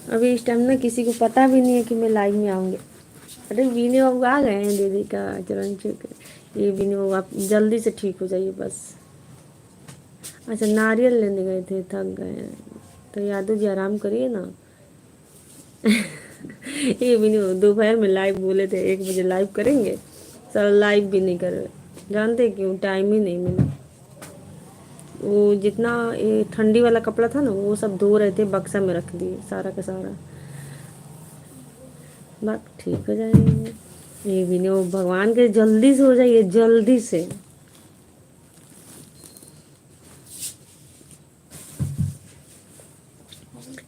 अभी इस टाइम ना किसी को पता भी नहीं है कि मैं लाइव में आऊँगी। अरे बीने बाबू आ गए हैं दीदी का चरण छू के। ये बीने बाबू आप जल्दी से ठीक हो जाइए बस। अच्छा नारियल लेने गए थे, थक गए हैं। तो यादव जी आराम करिए ना। ये बीने बाबू दोपहर में लाइव बोले थे 1 बजे लाइव करेंगे, सर लाइव भी नहीं कर रहे। जानते क्यों? टाइम ही नहीं मिला। वो जितना ये ठंडी वाला कपड़ा था ना वो सब धो रहे थे, बक्सा में रख दिए सारा का सारा। बात ठीक हो जाएंगे। ये भी नहीं, वो भगवान के जल्दी से हो जाइए, जल्दी से।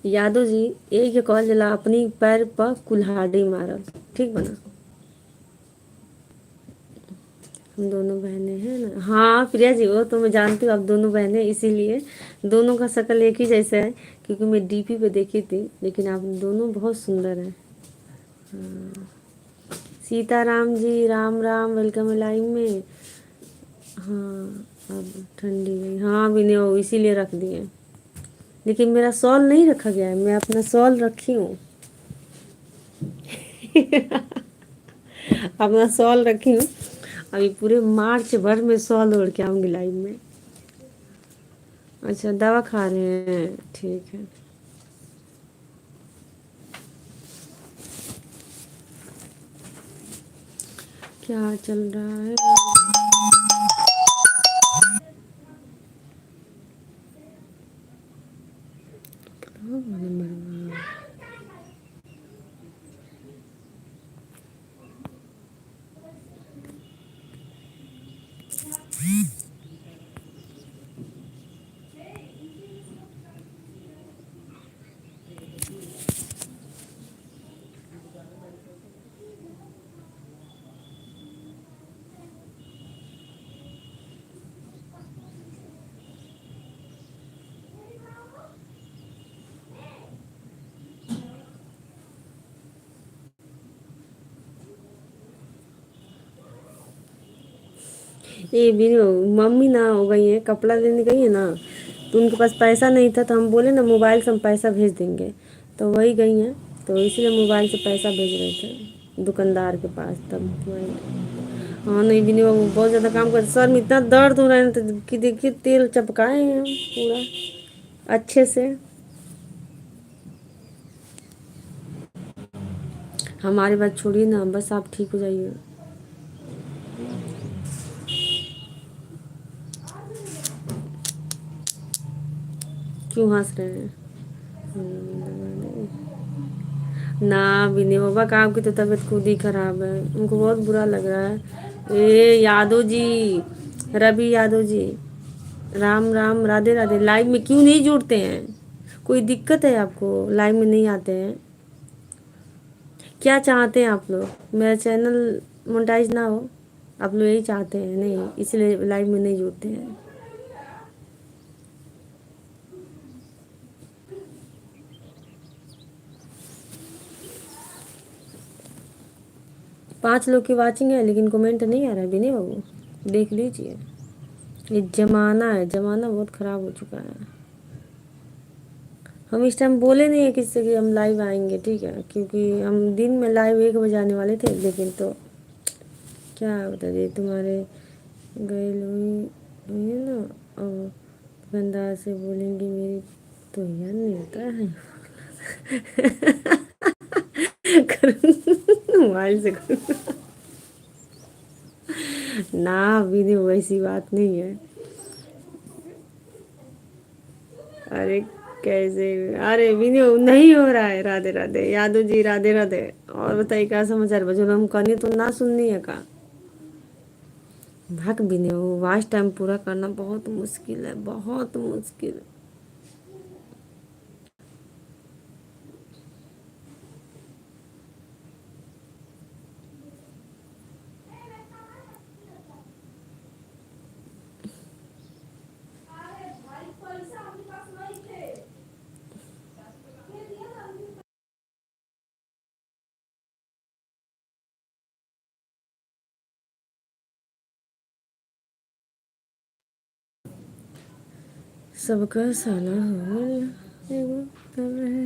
यादव जी एक कॉल जला अपनी पैर पर कुल्हाड़ी मारल, ठीक बना। हम दोनों बहनें हैं ना। हाँ प्रिया जी, वो तो मैं जानती हूँ आप दोनों बहनें, इसीलिए दोनों का शक्ल एक ही जैसा है, क्योंकि मैं डीपी पे देखी थी। लेकिन आप दोनों बहुत सुंदर हैं। सीताराम जी राम राम, वेलकम लाइव में। हाँ अब ठंडी गई, हाँ भी नहीं हो इसीलिए रख दिए। लेकिन मेरा सॉल नहीं रखा गया है, मैं अपना सॉल रखी हूँ। अपना सॉल रखी हूँ। अभी पूरे मार्च भर में सॉल ओढ़ के आऊँगी लाइव में। अच्छा दवा खा रहे हैं, ठीक है। क्या चल रहा है? ये भी मम्मी ना हो गई है, कपड़ा लेने गई है ना, तो उनके पास पैसा नहीं था, तो हम बोले ना मोबाइल से हम पैसा भेज देंगे, तो वही गई हैं। तो इसलिए मोबाइल से पैसा भेज रहे थे दुकानदार के पास, तब हाँ नहीं भी नहीं, वो बहुत ज़्यादा काम कर, सर में इतना दर्द हो रहा है ना, तो कि देखिए तेल चपकाए हैं हम पूरा अच्छे से। हमारी बात छोड़िए ना, बस आप ठीक हो जाइए। क्यों हंस रहे हैं? ना विनय बाबा का आपकी तो तबीयत खुद ही खराब है, उनको बहुत बुरा लग रहा है। ए यादव जी, रवि यादव जी, राम राम, राधे राधे। लाइव में क्यों नहीं जुड़ते हैं? कोई दिक्कत है आपको? लाइव में नहीं आते हैं? क्या चाहते हैं आप लोग? मेरा चैनल मोनेटाइज ना हो, आप लोग यही चाहते हैं नहीं, इसलिए लाइव में नहीं जुड़ते हैं। 5 लोग की वाचिंग है, लेकिन कमेंट नहीं आ रहा है विनय बाबू, देख लीजिए। ये जमाना है, जमाना बहुत ख़राब हो चुका है। हम इस टाइम बोले नहीं है किससे कि हम लाइव आएंगे, ठीक है, क्योंकि हम दिन में लाइव 1 बजे आने वाले थे, लेकिन तो क्या बता दिए तुम्हारे गए हुई है ना, और दुकानदार से बोलेंगी मेरी, तो यार नहीं होता है। मोबाइल से ना, अभी नहीं, वैसी बात नहीं है। अरे कैसे? अरे विनय नहीं हो रहा है। राधे राधे यादव जी, राधे राधे। और बताइए क्या समाचार? बजो हम कहनी तो ना सुननी है का? भाग भी नहीं, वो वाच टाइम पूरा करना बहुत मुश्किल है, बहुत मुश्किल। सबका साला हो एगो कर रहे